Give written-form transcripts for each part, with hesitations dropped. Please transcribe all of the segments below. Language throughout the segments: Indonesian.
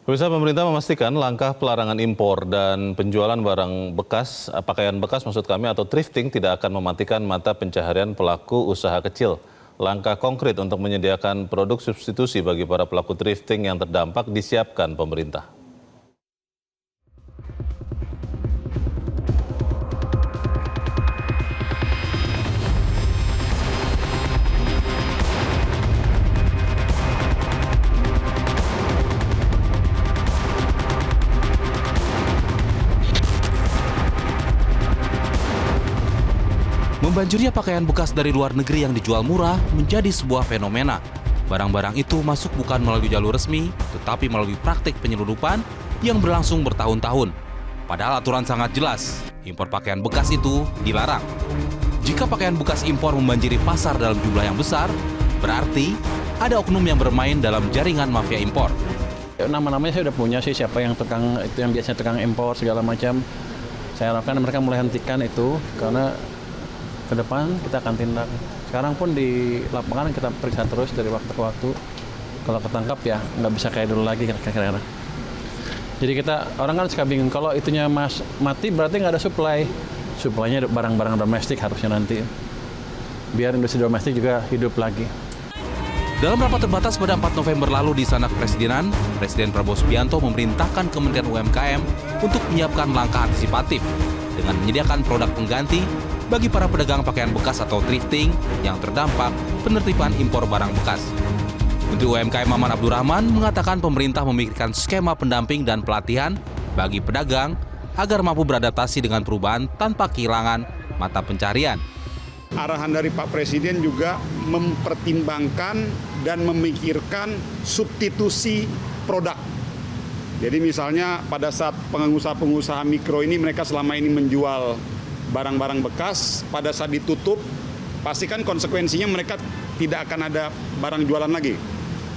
Pemirsa, pemerintah memastikan langkah pelarangan impor dan penjualan barang bekas, pakaian bekas maksud kami atau thrifting tidak akan mematikan mata pencaharian pelaku usaha kecil. Langkah konkret untuk menyediakan produk substitusi bagi para pelaku thrifting yang terdampak disiapkan pemerintah. Membanjirnya pakaian bekas dari luar negeri yang dijual murah menjadi sebuah fenomena. Barang-barang itu masuk bukan melalui jalur resmi, tetapi melalui praktik penyelundupan yang berlangsung bertahun-tahun. Padahal aturan sangat jelas, impor pakaian bekas itu dilarang. Jika pakaian bekas impor membanjiri pasar dalam jumlah yang besar, berarti ada oknum yang bermain dalam jaringan mafia impor. Nama-namanya saya udah punya sih, siapa yang tukang itu yang biasanya tukang impor segala macam. Saya harapkan mereka mulai hentikan itu karena ke depan kita akan tindak. Sekarang pun di lapangan kita periksa terus dari waktu ke waktu. Kalau ketangkap ya nggak bisa kayak dulu lagi kira-kira. Jadi orang kan suka bingung kalau itunya mati berarti nggak ada supply. Supply-nya barang-barang domestik harusnya nanti. Biar industri domestik juga hidup lagi. Dalam rapat terbatas pada 4 November lalu di Istana Kepresidenan, Presiden Prabowo Subianto memerintahkan Kementerian UMKM untuk menyiapkan langkah antisipatif dengan menyediakan produk pengganti bagi para pedagang pakaian bekas atau thrifting yang terdampak penertiban impor barang bekas. Menteri UMKM Maman Abdurrahman mengatakan pemerintah memikirkan skema pendamping dan pelatihan bagi pedagang agar mampu beradaptasi dengan perubahan tanpa kehilangan mata pencarian. Arahan dari Pak Presiden juga mempertimbangkan dan memikirkan substitusi produk. Jadi misalnya pada saat pengusaha-pengusaha mikro ini mereka selama ini menjual barang-barang bekas, pada saat ditutup, pastikan konsekuensinya mereka tidak akan ada barang jualan lagi.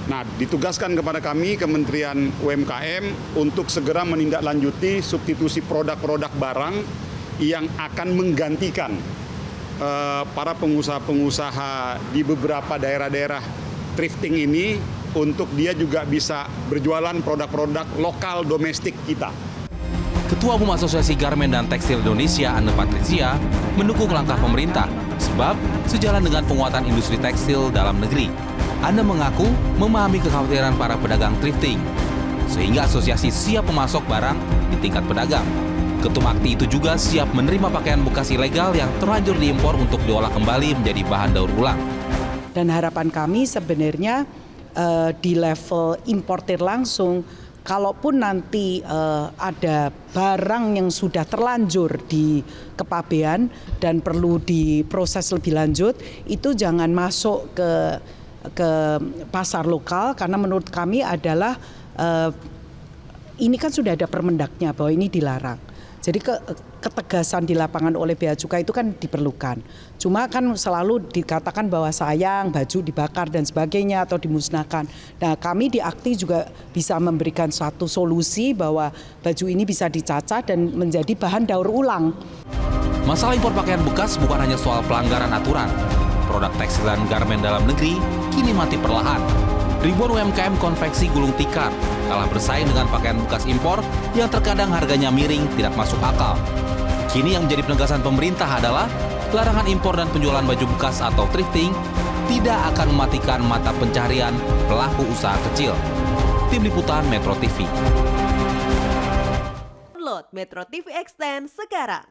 Nah, ditugaskan kepada kami, Kementerian UMKM, untuk segera menindaklanjuti substitusi produk-produk barang yang akan menggantikan para pengusaha-pengusaha di beberapa daerah-daerah thrifting ini untuk dia juga bisa berjualan produk-produk lokal domestik kita. Ketua Umum Asosiasi Garmen dan Tekstil Indonesia, Anne Patricia, mendukung langkah pemerintah sebab sejalan dengan penguatan industri tekstil dalam negeri. Anne mengaku memahami kekhawatiran para pedagang thrifting, sehingga asosiasi siap memasok barang di tingkat pedagang. Ketum Akti itu juga siap menerima pakaian bekas ilegal yang terlanjur diimpor untuk diolah kembali menjadi bahan daur ulang. Dan harapan kami sebenarnya di level importir langsung, kalaupun nanti ada barang yang sudah terlanjur di kepabean dan perlu diproses lebih lanjut, itu jangan masuk ke pasar lokal karena menurut kami adalah ini kan sudah ada permendaknya bahwa ini dilarang. Jadi ketegasan di lapangan oleh Bea Cukai itu kan diperlukan. Cuma kan selalu dikatakan bahwa sayang baju dibakar dan sebagainya atau dimusnahkan. Nah, kami di Akti juga bisa memberikan suatu solusi bahwa baju ini bisa dicacah dan menjadi bahan daur ulang. Masalah impor pakaian bekas bukan hanya soal pelanggaran aturan. Produk tekstil dan garmen dalam negeri kini mati perlahan. Ribuan UMKM konveksi gulung tikar kalah bersaing dengan pakaian bekas impor yang terkadang harganya miring tidak masuk akal. Kini yang menjadi penegasan pemerintah adalah larangan impor dan penjualan baju bekas atau thrifting tidak akan mematikan mata pencarian pelaku usaha kecil. Tim Liputan Metro TV. Download Metro TV Extend sekarang.